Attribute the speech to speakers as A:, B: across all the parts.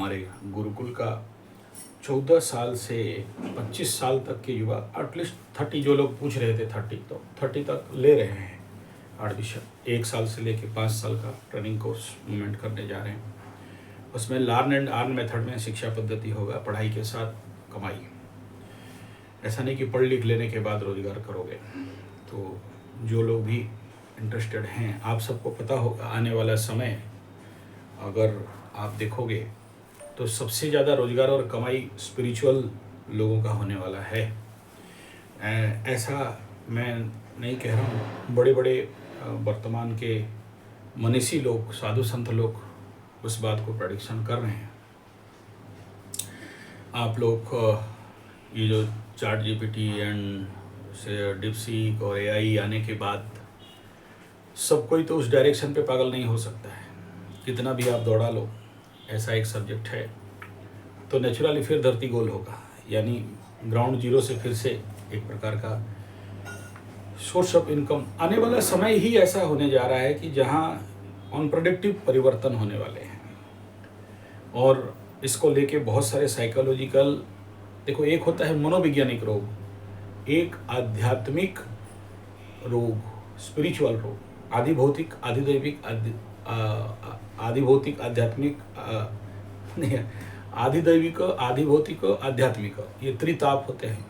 A: हमारे गुरुकुल का 14 साल से 25 साल तक के युवा, एटलीस्ट 30, जो लोग पूछ रहे थे 30, तो 30 तक ले रहे हैं एडमिशन। 1 साल से लेके 5 साल का ट्रेनिंग कोर्स मूवमेंट करने जा रहे हैं। उसमें लर्न एंड अर्न मेथड में शिक्षा पद्धति होगा, पढ़ाई के साथ कमाई। ऐसा नहीं कि पढ़ लिख लेने के बाद रोजगार करोगे। तो जो लोग भी इंटरेस्टेड हैं, आप सबको पता होगा आने वाला समय अगर आप देखोगे तो सबसे ज़्यादा रोजगार और कमाई स्पिरिचुअल लोगों का होने वाला है। ऐसा मैं नहीं कह रहा हूँ, बड़े बड़े वर्तमान के मनीषी लोग, साधु संत लोग उस बात को प्रेडिक्शन कर रहे हैं। आप लोग ये जो चैट जीपीटी एंड से डिप्सीक और एआई आने के बाद सब कोई तो उस डायरेक्शन पे पागल नहीं हो सकता है। कितना भी आप दौड़ा लो, ऐसा एक सब्जेक्ट है तो नेचुरली फिर धरती गोल होगा, यानी ग्राउंड जीरो से फिर से एक प्रकार का सोर्स ऑफ इनकम। आने वाला समय ही ऐसा होने जा रहा है कि जहां अनप्रेडिक्टिव परिवर्तन होने वाले हैं, और इसको लेके बहुत सारे साइकोलॉजिकल, देखो एक होता है मनोवैज्ञानिक रोग, एक आध्यात्मिक रोग, स्पिरिचुअल रोग, आदि भौतिक, आधिदैविक, आधिभौतिक, आध्यात्मिक, आधिदैविक, आधिभौतिक, आध्यात्मिक, ये त्रिताप होते हैं।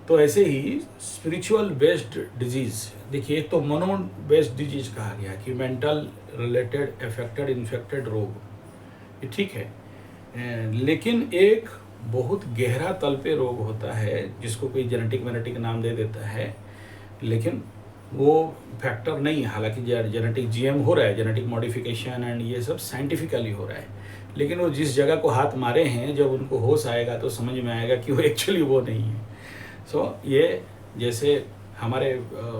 A: तो ऐसे ही स्पिरिचुअल बेस्ड डिजीज, देखिए एक तो मनो बेस्ड डिजीज कहा गया कि मेंटल रिलेटेड अफेक्टेड इन्फेक्टेड रोग, ये ठीक है, लेकिन एक बहुत गहरा तल पे रोग होता है जिसको कोई जेनेटिक नाम दे देता है, लेकिन वो फैक्टर नहीं है। हालांकि जेनेटिक जीएम हो रहा है, जेनेटिक मॉडिफिकेशन एंड ये सब साइंटिफिकली हो रहा है, लेकिन वो जिस जगह को हाथ मारे हैं, जब उनको होश आएगा तो समझ में आएगा कि वो एक्चुअली वो नहीं है। सो ये जैसे हमारे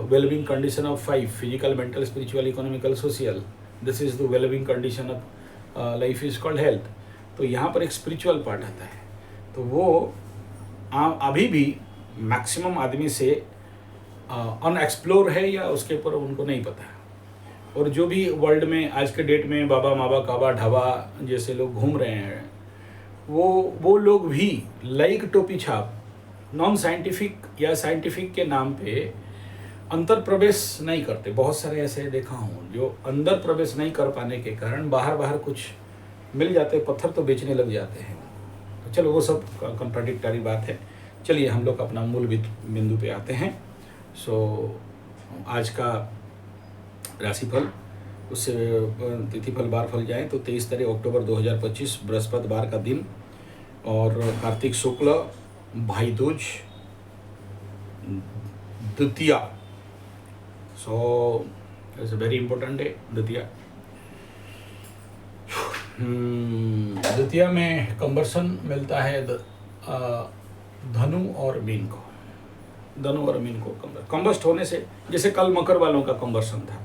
A: wellbeing condition of 5, physical, mental, spiritual, economical, social, this is the wellbeing condition of life is called health. तो यहाँ पर एक स्पिरिचुअल पार्ट आता है, तो वो अभी भी मैक्सिमम आदमी से अनएक्सप्लोर है या उसके ऊपर उनको नहीं पता है। और जो भी वर्ल्ड में आज के डेट में बाबा माबा काबा ढाबा जैसे लोग घूम रहे हैं, वो लोग भी लाइक टोपी छाप नॉन साइंटिफिक या साइंटिफिक के नाम पे अंतर प्रवेश नहीं करते। बहुत सारे ऐसे देखा हूँ जो अंदर प्रवेश नहीं कर पाने के कारण बाहर कुछ मिल जाते, पत्थर तो बेचने लग जाते हैं। तो चलो वो सब कॉन्ट्राडिक्टरी बात है। चलिए हम लोग अपना मूल बिंदु पे आते हैं। सो आज का राशिफल, उससे तिथिफल बार फल जाएँ तो 23 तारीख अक्टूबर 2025 बृहस्पतिवार का दिन, और कार्तिक शुक्ल, भाई दूज, द्वितीया। So it's a very important day द्वितीया। द्वितीया में कंबर्सन मिलता है धनु और मीन को, धनु और मीन को कंबस्ट होने से, जैसे कल मकर वालों का कंबर्सन था,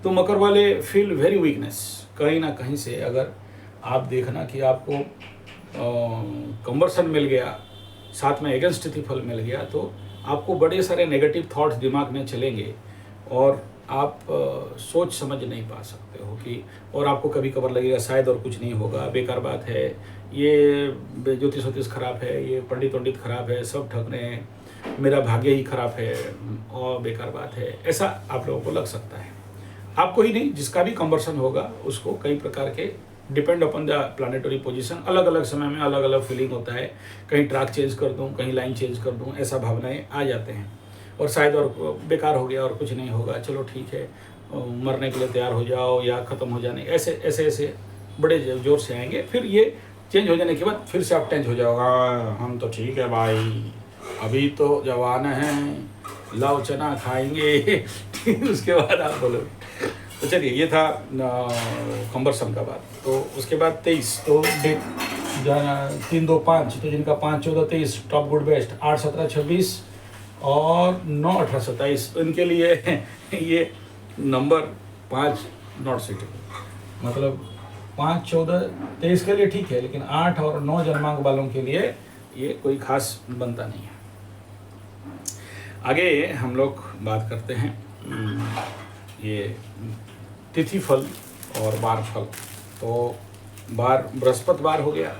A: तो मकर वाले फील वेरी वीकनेस कहीं ना कहीं से। अगर आप देखना कि आपको कंबर्सन मिल गया, साथ में अगेंस्ट तिथिफल मिल गया, तो आपको बड़े सारे नेगेटिव थॉट्स दिमाग में चलेंगे और आप सोच समझ नहीं पा सकते हो कि, और आपको कभी कभार लगेगा शायद और कुछ नहीं होगा, बेकार बात है, ये ज्योतिष खराब है, ये पंडित खराब है, सब ठग रहे हैं, मेरा भाग्य ही खराब है और बेकार बात है। ऐसा आप लोगों को लग सकता है। आपको ही नहीं, जिसका भी कंबर्सन होगा उसको कई प्रकार के depend upon the planetary position, अलग अलग समय में अलग अलग फीलिंग होता है। कहीं ट्रैक चेंज कर दूं, कहीं लाइन चेंज कर दूं, ऐसा भावनाएं आ जाते हैं। और शायद और बेकार हो गया और कुछ नहीं होगा, चलो ठीक है, मरने के लिए तैयार हो जाओ या ख़त्म हो जाने, ऐसे बड़े जोर से आएंगे। फिर ये चेंज हो जाने के बाद फिर से आप टेंस हो जाओगा, हम तो ठीक है भाई, अभी तो जवान हैं, लाव चना खाएंगे उसके बाद आप बोलो। तो चलिए ये था कंबर्सन का बात। तो उसके बाद 23, तो 3, 2, 5, तो जिनका 5, 14, 23 टॉप गुड बेस्ट, 8, 17, 26 और 9, 18, 27, इनके लिए ये नंबर 5 नॉट सूटेबल। मतलब 5, 14, 23 के लिए ठीक है, लेकिन 8 और 9 जन्मांक वालों के लिए ये कोई खास बनता नहीं है। आगे हम लोग बात करते हैं ये तिथि फल और बार फल। तो बार बृहस्पतिवार हो गया,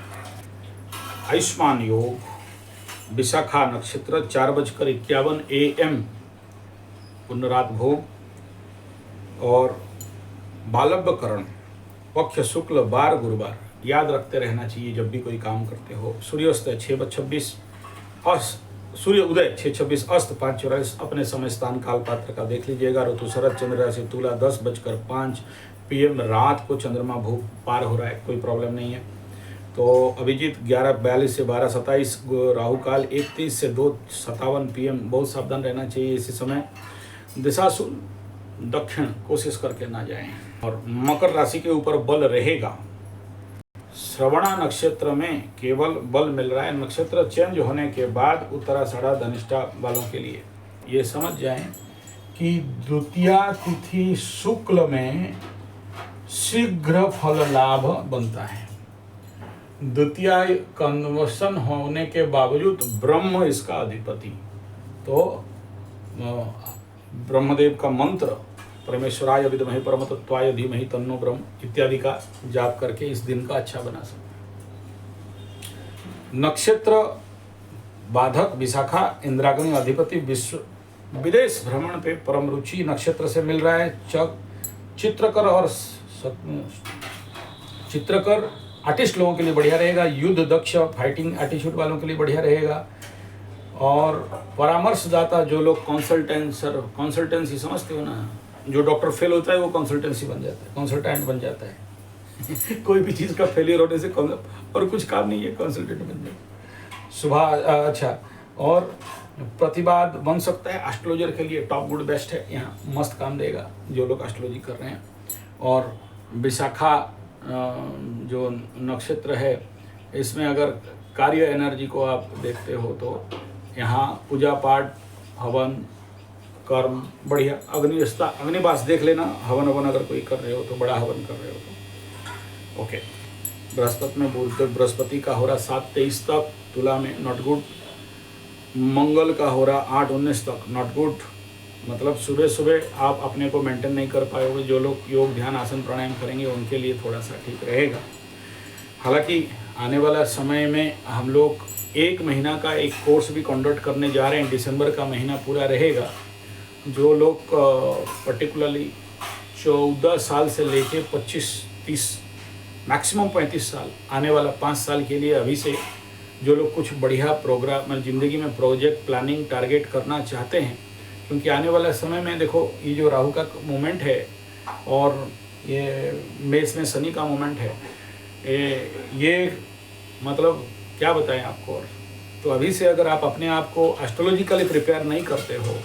A: आयुष्मान योग, विशाखा नक्षत्र 4:51 AM पुनरात भोग, और बालव्यकरण पक्ष शुक्ल बार गुरुवार याद रखते रहना चाहिए जब भी कोई काम करते हो। सूर्यास्त 6:26, सूर्य उदय 6:26, अस्त 5:44। अपने समय स्थान काल पात्र का देख लीजिएगा। ऋतु शरद, चंद्र राशि तुला, 10:05 PM रात को चंद्रमा भू पार हो रहा है, कोई प्रॉब्लम नहीं है। तो अभिजीत 11:42 से 12:27, राहु काल 1:30 से 2:57 PM, बहुत सावधान रहना चाहिए इसी समय। दिशाशूल दक्षिण कोशिश करके ना जाएं। और मकर राशि के ऊपर बल रहेगा। श्रवणा नक्षत्र में केवल बल मिल रहा है। नक्षत्र चेंज होने के बाद उत्तराषाढ़ा धनिष्ठा वालों के लिए ये समझ जाएं कि द्वितीया तिथि शुक्ल में शीघ्र फल लाभ बनता है। द्वितीया कन्वर्सन होने के बावजूद ब्रह्म इसका अधिपति, तो ब्रह्मदेव का मंत्र परमेश्वराय विद्महे परमतत्वाय धीमहि तन्नो ब्रह्म इत्यादि का जाप करके इस दिन का अच्छा बना सकते हैं। नक्षत्र बाधक विशाखा इंद्राग्नि अधिपति विश्व विदेश भ्रमण पे परम रुचि नक्षत्र से मिल रहा है। चित्रकर और चित्रकर आर्टिस्ट लोगों के लिए बढ़िया रहेगा। युद्ध दक्ष फाइटिंग एटीट्यूड वालों के लिए बढ़िया रहेगा। और परामर्शदाता जो लोग कंसल्टेंसी समझते हो ना, जो डॉक्टर फेल होता है वो कंसल्टेंसी बन जाता है, कंसल्टेंट बन जाता है। कोई भी चीज़ का फेलियर होने से और कुछ काम नहीं है, कंसल्टेंट बन जाए। सुबह अच्छा, और प्रतिवाद बन सकता है। एस्ट्रोलॉजर के लिए टॉप गुड बेस्ट है, यहाँ मस्त काम देगा जो लोग एस्ट्रोलॉजी कर रहे हैं। और विशाखा जो नक्षत्र है, इसमें अगर कार्य एनर्जी को आप देखते हो तो यहाँ पूजा पाठ हवन कर्म बढ़िया। अग्निवास देख लेना, हवन अगर कोई कर रहे हो तो बड़ा हवन कर रहे हो तो ओके। बृहस्पति में बृहस्पति का हो रहा 7:23 तक तुला में नॉट गुड। मंगल का हो रहा 8:19 तक नॉट गुड। मतलब सुबह सुबह आप अपने को मेंटेन नहीं कर पाओगे। जो लोग योग ध्यान आसन प्राणायाम करेंगे उनके लिए थोड़ा सा ठीक रहेगा। हालांकि आने वाला समय में हम लोग 1 महीना का एक कोर्स भी कंडक्ट करने जा रहे हैं। दिसंबर का महीना पूरा रहेगा। जो लोग पर्टिकुलरली 14 साल से लेके 25-30 मैक्सिमम 35 साल, आने वाला 5 साल के लिए अभी से जो लोग कुछ बढ़िया प्रोग्राम ज़िंदगी में प्रोजेक्ट प्लानिंग टारगेट करना चाहते हैं, क्योंकि आने वाला समय में देखो ये जो राहु का मोमेंट है और ये मेष में शनि का मोमेंट है, ये मतलब क्या बताएं आपको। और तो अभी से अगर आप अपने आप को एस्ट्रोलॉजिकली प्रिपेयर नहीं करते हो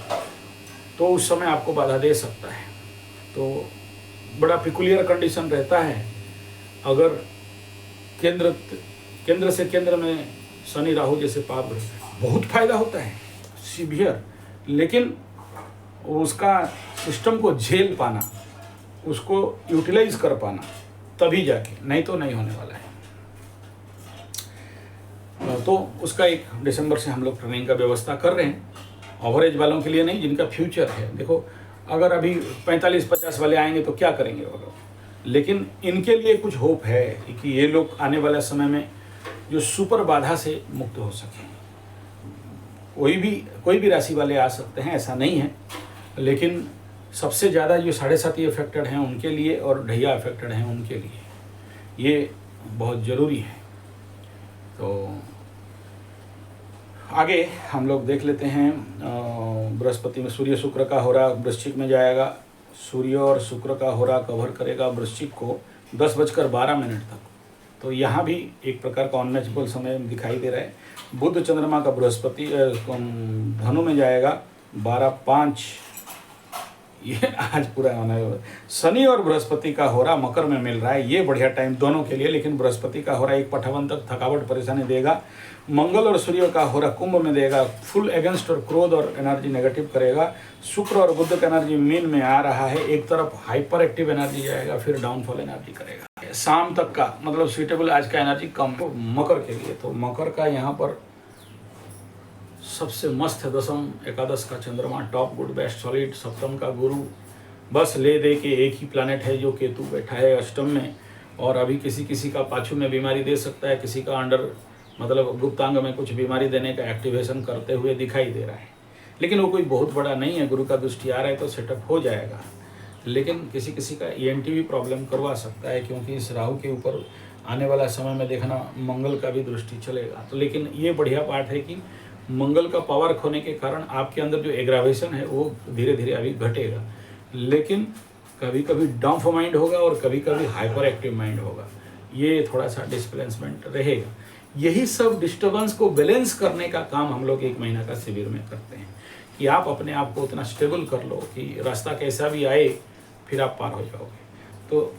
A: तो उस समय आपको बाधा दे सकता है। तो बड़ा पिकुलियर कंडीशन रहता है। अगर केंद्र से केंद्र में शनि राहु जैसे पाप बहुत फायदा होता है सीवियर, लेकिन उसका सिस्टम को झेल पाना, उसको यूटिलाइज कर पाना, तभी जाके, नहीं तो नहीं होने वाला है। तो उसका 1 दिसंबर से हम लोग ट्रेनिंग का व्यवस्था कर रहे हैं। ओवरेज वालों के लिए नहीं, जिनका फ्यूचर है। देखो अगर अभी 45-50 वाले आएंगे तो क्या करेंगे वो लोग, लेकिन इनके लिए कुछ होप है कि ये लोग आने वाला समय में जो सुपर बाधा से मुक्त हो सकें। कोई भी राशि वाले आ सकते हैं, ऐसा नहीं है, लेकिन सबसे ज़्यादा जो 7.5 अफेक्टेड हैं उनके लिए और ढैया अफेक्टेड हैं उनके लिए ये बहुत ज़रूरी है। तो आगे हम लोग देख लेते हैं। बृहस्पति में सूर्य शुक्र का हो रहा वृश्चिक में जाएगा। सूर्य और शुक्र का हो रहा कवर करेगा वृश्चिक को 10:12 तक। तो यहाँ भी एक प्रकार का अनमैचेबल समय दिखाई दे रहा है। बुध चंद्रमा का बृहस्पति धनु में जाएगा 12:05। ये आज पूरा होना है। शनि और बृहस्पति का हो रहा मकर में मिल रहा है, ये बढ़िया टाइम दोनों के लिए, लेकिन बृहस्पति का हो रहा 1:58 तक थकावट परेशानी देगा। मंगल और सूर्य का हो रहा कुंभ में देगा फुल अगेंस्ट और क्रोध और एनर्जी नेगेटिव करेगा। शुक्र और बुध का एनर्जी मीन में आ रहा है, एक तरफ हाइपर एक्टिव एनर्जी जाएगा, फिर डाउनफॉल एनर्जी करेगा। शाम तक का मतलब सुइटेबल आज का एनर्जी कम हो मकर के लिए। तो मकर का यहाँ पर सबसे मस्त है 10वीं एकादश का चंद्रमा, टॉप गुड बेस्ट सॉलिड। सप्तम का गुरु बस ले दे के एक ही प्लानेट है जो केतु बैठा है अष्टम में, और अभी किसी का पाछू में बीमारी दे सकता है, किसी का अंडर मतलब गुप्तांग में कुछ बीमारी देने का एक्टिवेशन करते हुए दिखाई दे रहा है, लेकिन वो कोई बहुत बड़ा नहीं है। गुरु का दृष्टि आ रहा है तो सेटअप हो जाएगा। लेकिन किसी किसी का ENT भी प्रॉब्लम करवा सकता है, क्योंकि इस राहु के ऊपर आने वाला समय में देखना मंगल का भी दृष्टि चलेगा। तो लेकिन ये बढ़िया पार्ट है कि मंगल का पावर खोने के कारण आपके अंदर जो एग्रावेशन है वो धीरे धीरे अभी घटेगा, लेकिन कभी कभी डम्फ माइंड होगा और कभी कभी हाइपर एक्टिव माइंड होगा। ये थोड़ा सा डिस्प्लेसमेंट रहेगा। यही सब डिस्टर्बेंस को बैलेंस करने का काम हम लोग 1 महीना का शिविर में करते हैं कि आप अपने आप को उतना स्टेबल कर लो कि रास्ता कैसा भी आए फिर आप पार हो जाओगे। तो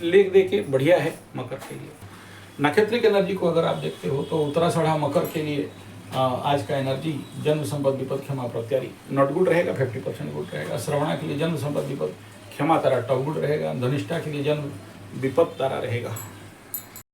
A: लेख दे के बढ़िया है मकर के लिए। नक्षत्रिक एनर्जी को अगर आप देखते हो तो उत्तराषाढ़ा मकर के लिए आज का एनर्जी जन्म संपद विपद क्षमा प्रत्यारी नॉट गुड रहेगा, 50% गुड रहेगा। श्रवणा के लिए जन्म संपद विपद क्षमा तारा टॉप गुड रहेगा। धनिष्ठा के लिए जन्म विपद तारा रहेगा।